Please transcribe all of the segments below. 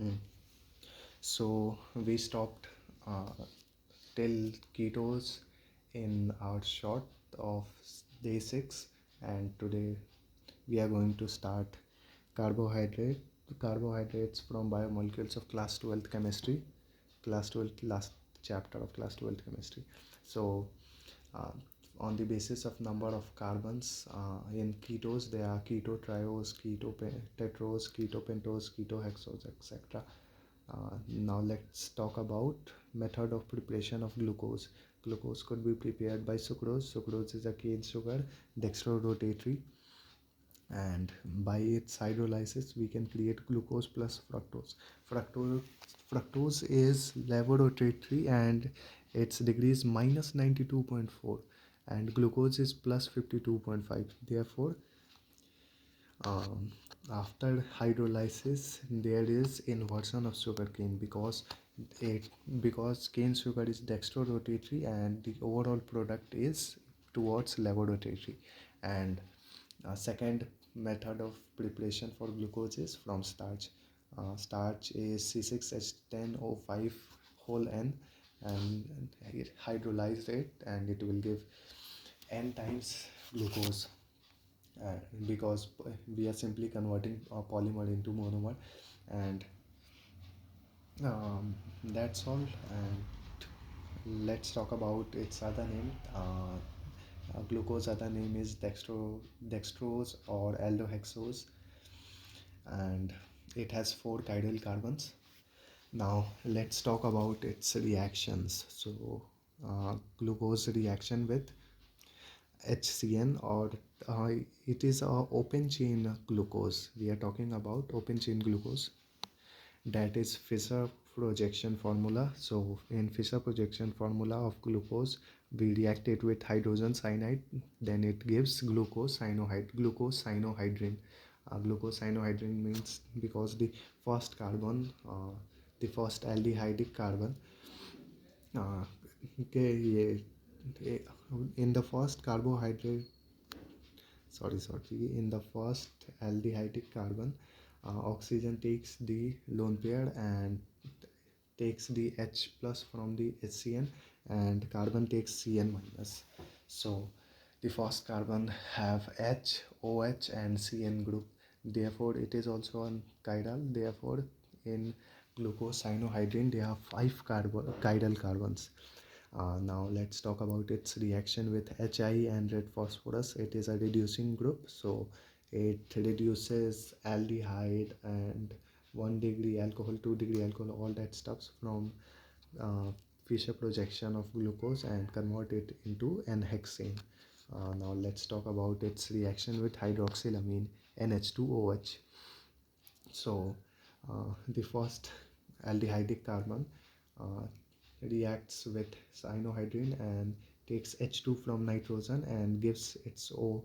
Mm. So we stopped till ketos in our short of day 6, and today we are going to start carbohydrates from biomolecules of class 12th chemistry, class 12th last chapter of class 12th chemistry. So uh, on the basis of number of carbons in ketos, there are keto triose, keto tetrose, keto pentose, keto hexose, etc. Now let's talk about method of preparation of glucose. Glucose could be prepared by sucrose. Sucrose is a cane sugar, dextrorotatory, and by its hydrolysis we can create glucose plus fructose. Fructose is laboratory and its degree is minus 92.4, and glucose is plus 52.5. Therefore, um, after hydrolysis there is inversion of sugarcane it because cane sugar is dextrorotatory and the overall product is towards laboratory. And second method of preparation for glucose is from starch. Starch is C6H10O5 whole N, and it hydrolyze it and it will give N times glucose, uh, because we are simply converting a polymer into monomer. And that's all. And let's talk about its other name. Glucose other name is dextrose or aldohexose, and it has 4 chiral carbons. Now let's talk about its reactions. So glucose reaction with HCN, or it is a open chain glucose. We are talking about open chain glucose, that is Fisher projection formula. So in Fisher projection formula of glucose, we react it with hydrogen cyanide, then it gives glucose cyanohydrin. Glucose cyanohydrin means because the first carbon, the first aldehydic carbon, uh, okay, yeah, in the first carbohydrate, in the first aldehydic carbon, oxygen takes the lone pair and takes the H plus from the HCN, and carbon takes CN minus. So the first carbon have H, OH and CN group. Therefore it is also a chiral. Therefore in glucose cyanohydrin there are 5 chiral carbons. Now let's talk about its reaction with HI and red phosphorus. It is a reducing group, so it reduces aldehyde and 1 degree alcohol, 2 degree alcohol, all that stuffs from uh, Fischer projection of glucose and convert it into N-hexane. Now let's talk about its reaction with hydroxylamine, NH2OH. So the first aldehydic carbon uh, reacts with cyanohydrin and takes H2 from nitrogen and gives its O,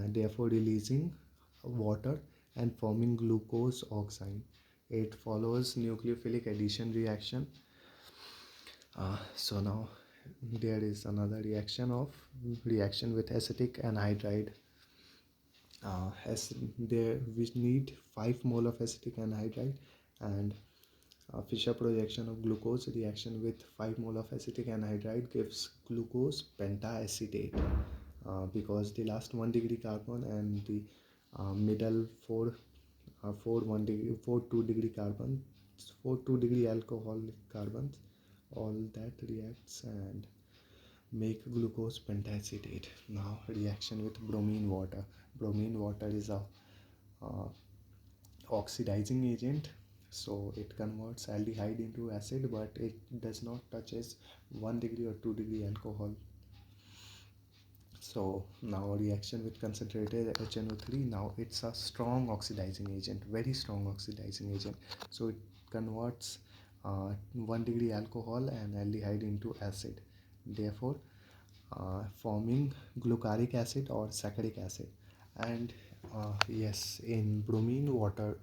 therefore releasing water and forming glucose oxide. It follows nucleophilic addition reaction. So now there is another reaction with acetic anhydride. As there we need 5 mole of acetic anhydride, and Fischer projection of glucose reaction with 5 mole of acetic anhydride gives glucose pentaacetate, because the last 1 degree carbon and the middle 2 degree carbon, 2 degree alcohol carbons, all that reacts and make glucose pentaacetate. Now reaction with bromine water. Bromine water is a uh, oxidizing agent, so it converts aldehyde into acid, but it does not touches 1 degree or 2 degree alcohol. So now reaction with concentrated HNO3. Now it's a strong oxidizing agent, very strong oxidizing agent. So it converts 1 degree alcohol and aldehyde into acid, therefore forming glucaric acid or saccharic acid. And yes, in bromine water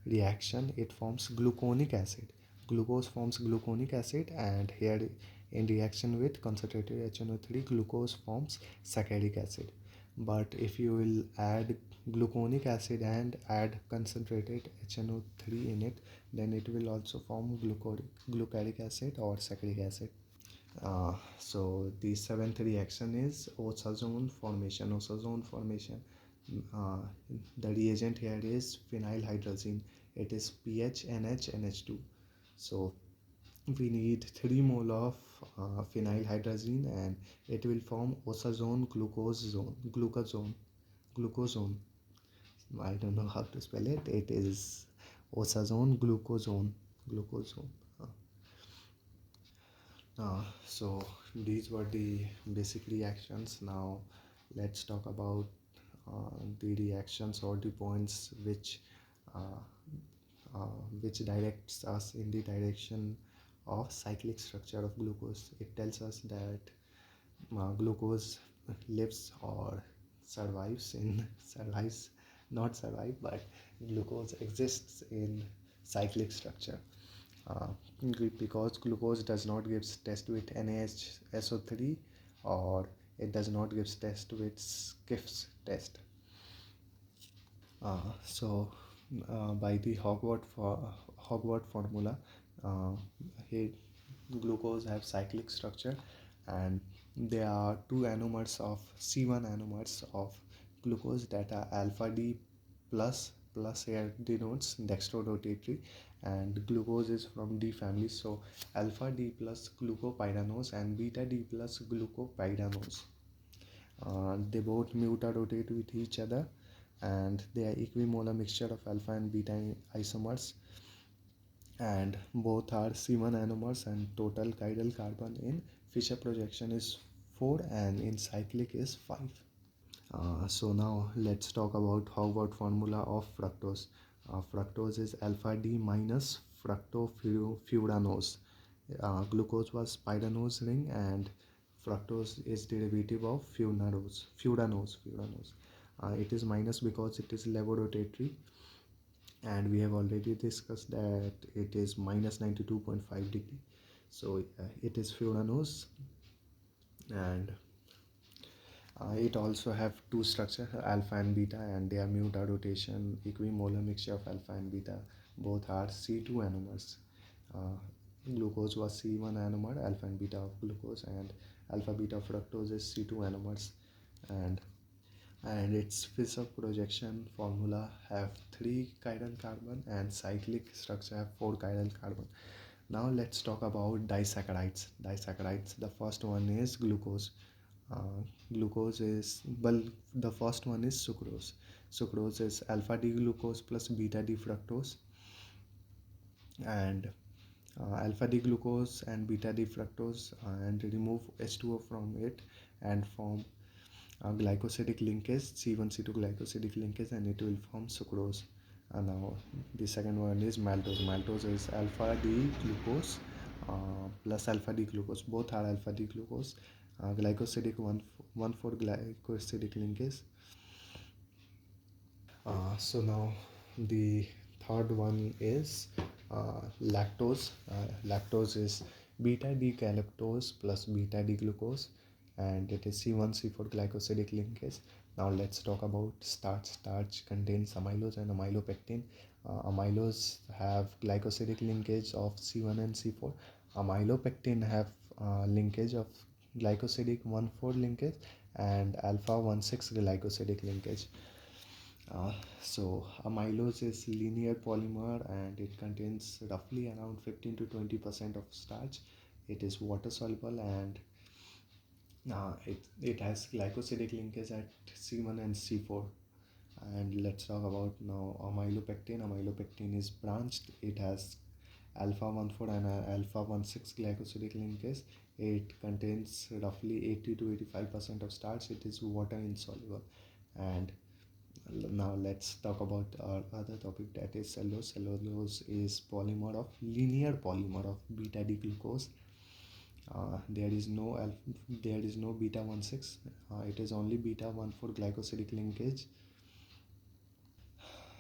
reaction it forms gluconic acid. Glucose forms gluconic acid, and here in reaction with concentrated HNO3, glucose forms saccharic acid. But if you will add gluconic acid and add concentrated HNO3 in it, then it will also form glucaric acid or saccharic acid. So the seventh reaction is osazone formation. Osazone formation. Uh, the reagent here is phenyl hydrazine. It is pH NH2. So we need 3 mole of phenyl hydrazine and it will form osazone glucosone. I don't know how to spell it. It is osazone glucosone. Uh, so these were the basic reactions. Now let's talk about the reactions or the points uh, which directs us in the direction of cyclic structure of glucose. It tells us that glucose lives or survives not survive, but glucose exists in cyclic structure. uh, because glucose does not give test with NaSO3 or it does not give test with Skiff's test. So by the Hogwarts formula, uh, he, glucose have cyclic structure, and there are two anomers of C1 anomers of glucose that are alpha D plus here denotes dextrorotatory, and glucose is from D family, so alpha D plus glucopyranose and beta D plus glucopyranose. They both mutarotate with each other, and they are equimolar mixture of alpha and beta isomers, and both are C1 anomers, and total chiral carbon in Fischer projection is 4 and in cyclic is 5. So now let's talk about Howard formula of fructose. Fructose is alpha D minus fructofuranose. Glucose was pyranose ring and fructose is derivative of furanose. It is minus because it is levorotatory, and we have already discussed that it is minus 92.5 degree. So it is furanose, and it also have two structure, alpha and beta, and they are muta rotation equimolar mixture of alpha and beta. Both are C2 anomers. Uh, Glucose was C1 anomer, alpha and beta of glucose, and alpha beta fructose is C2 anomers, and its Fischer projection formula have 3 chiral carbon and cyclic structure have 4 chiral carbon. Now let's talk about disaccharides. The first one is glucose. Glucose is, well, the first one is sucrose. Sucrose is alpha D glucose plus beta D fructose, and alpha D glucose and beta D fructose, and remove H2O from it and form glycosidic linkage, C1C2 glycosidic linkage, and it will form sucrose. And now the second one is maltose. Maltose is alpha D glucose plus alpha D glucose. Both are alpha D glucose. Glycosidic 1,4 glycosidic linkage. So now the third one is lactose. Lactose is beta D galactose plus beta D glucose, and it is C1C4 glycosidic linkage. Now let's talk about starch. Starch contains amylose and amylopectin. Amylose have glycosidic linkage of C1 and C4. Amylopectin have linkage of glycosidic 1,4 linkage and alpha 1,6 glycosidic linkage. So amylose is linear polymer and it contains roughly around 15 to 20% of starch. It is water soluble, and it has glycosidic linkage at C1 and C4. And let's talk about now amylopectin. Amylopectin is branched. It has alpha 1,4 and alpha 1,6 glycosidic linkage. It contains roughly 80 to 85% of starch. It is water insoluble. And now let's talk about our other topic, that is cellulose. Cellulose is linear polymer of beta D glucose. There is no beta 1,6. It is only beta 1,4 glycosidic linkage.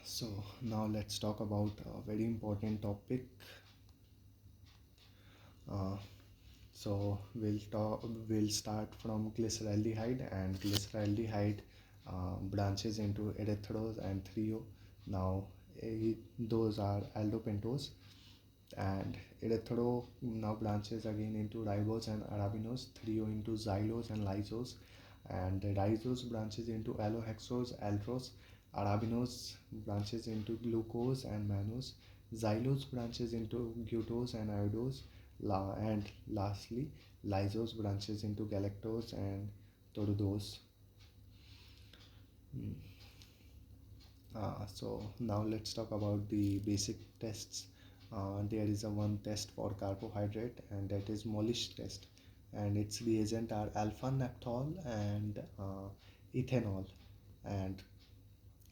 So now let's talk about a very important topic. Uh, so we'll start from glyceraldehyde, and glyceraldehyde branches into erythros and thrio. Now those are aldopentose, and erythro now branches again into ribose and arabinose, thrio into xylose and lysose, and the rhizose branches into allohexose, aldrose, arabinose branches into glucose and mannose, xylose branches into glucose and iodose, and lastly lysose branches into galactose and torudose. Mm. So now let's talk about the basic tests. There is a one test for carbohydrate, and that is Molish test, and its reagent are alpha naphthol and ethanol, and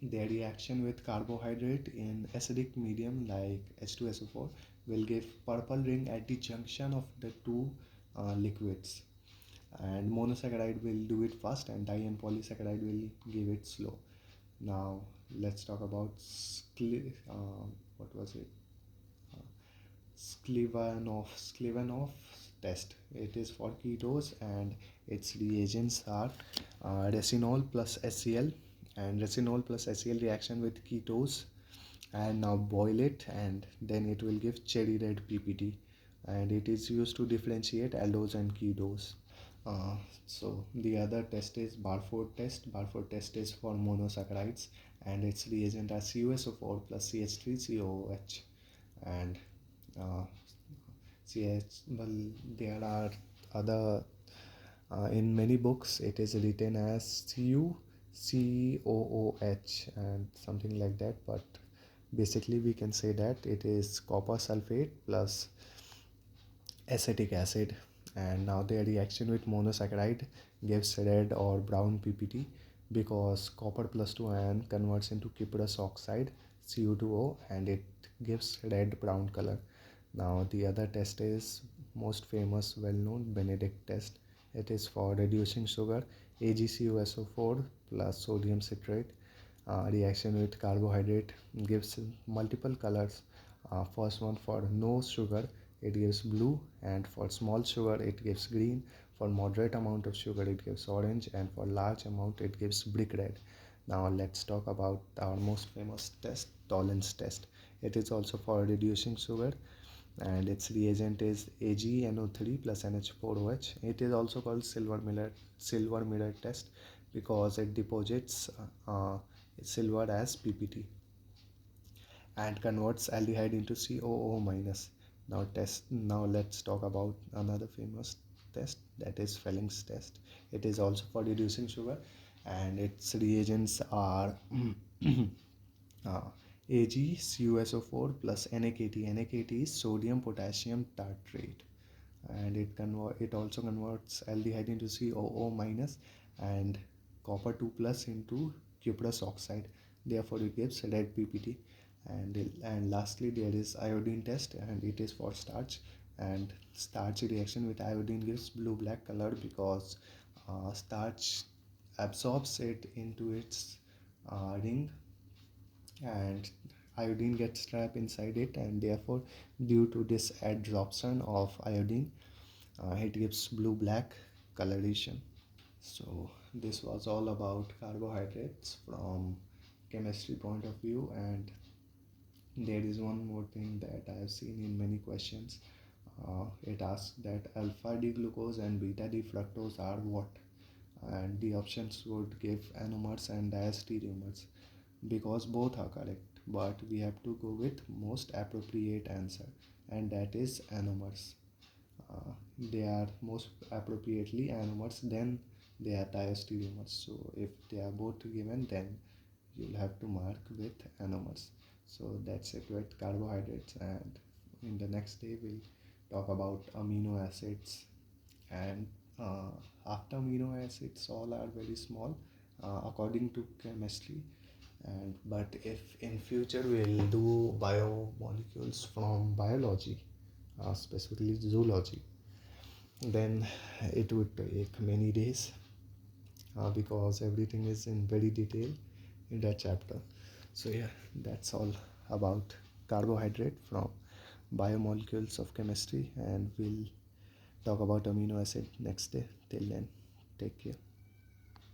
their reaction with carbohydrate in acidic medium like H2SO4 will give purple ring at the junction of the two liquids, and monosaccharide will do it fast and di and polysaccharide will give it slow. Now let's talk about what was it? Sklivanov test. It is for ketose, and its reagents are resinol plus HCl, and resinol plus HCl reaction with ketose, and now boil it and then it will give cherry red PPT, and it is used to differentiate aldose and ketose. So the other test is Barford test. Barford test is for monosaccharides, and its reagent are CuSO4 plus CH3COOH, and uh, CH. Well, there are other in many books it is written as CuCOOH and something like that, but basically we can say that it is copper sulfate plus acetic acid, and now their reaction with monosaccharide gives red or brown PPT because copper plus 2 ion converts into cuprous oxide Cu2O, and it gives red brown color. Now the other test is most famous well known Benedict test. It is for reducing sugar, AgCuSO4 plus sodium citrate. Reaction with carbohydrate gives multiple colors. First one, for no sugar it gives blue, and for small sugar it gives green, for moderate amount of sugar it gives orange, and for large amount it gives brick red. Now let's talk about our most famous test, tolerance test. It is also for reducing sugar, and its reagent is AgNO3 plus NH4OH. It is also called silver mirror test because it deposits silver as PPT and converts aldehyde into COO minus. Now let's talk about another famous test, that is Felling's test. It is also for reducing sugar, and its reagents are uh, AgCuSO4 plus NaKT. NaKT is sodium potassium tartrate, and it also converts aldehyde into COO minus and copper 2 plus into cuprous oxide. Therefore, it gives red PPT. And lastly, there is iodine test, and it is for starch. And starch reaction with iodine gives blue black color because starch absorbs it into its ring, and iodine gets trapped inside it, and therefore due to this adsorption of iodine it gives blue black coloration. So this was all about carbohydrates from chemistry point of view, and there is one more thing that I have seen in many questions. It asks that alpha D glucose and beta D fructose are what, and the options would give anomers and diastereomers because both are correct, but we have to go with most appropriate answer, and that is anomers. They are most appropriately anomers, then they are diastereomers. So if they are both given, then you'll have to mark with anomers. So that's it with carbohydrates, and in the next day we'll talk about amino acids, and after amino acids all are very small according to chemistry, and but if in future we'll do biomolecules from biology, specifically zoology, then it would take many days because everything is in very detail in that chapter. So yeah, that's all about carbohydrate from biomolecules of chemistry, and we'll talk about amino acid next day. Till then, take care.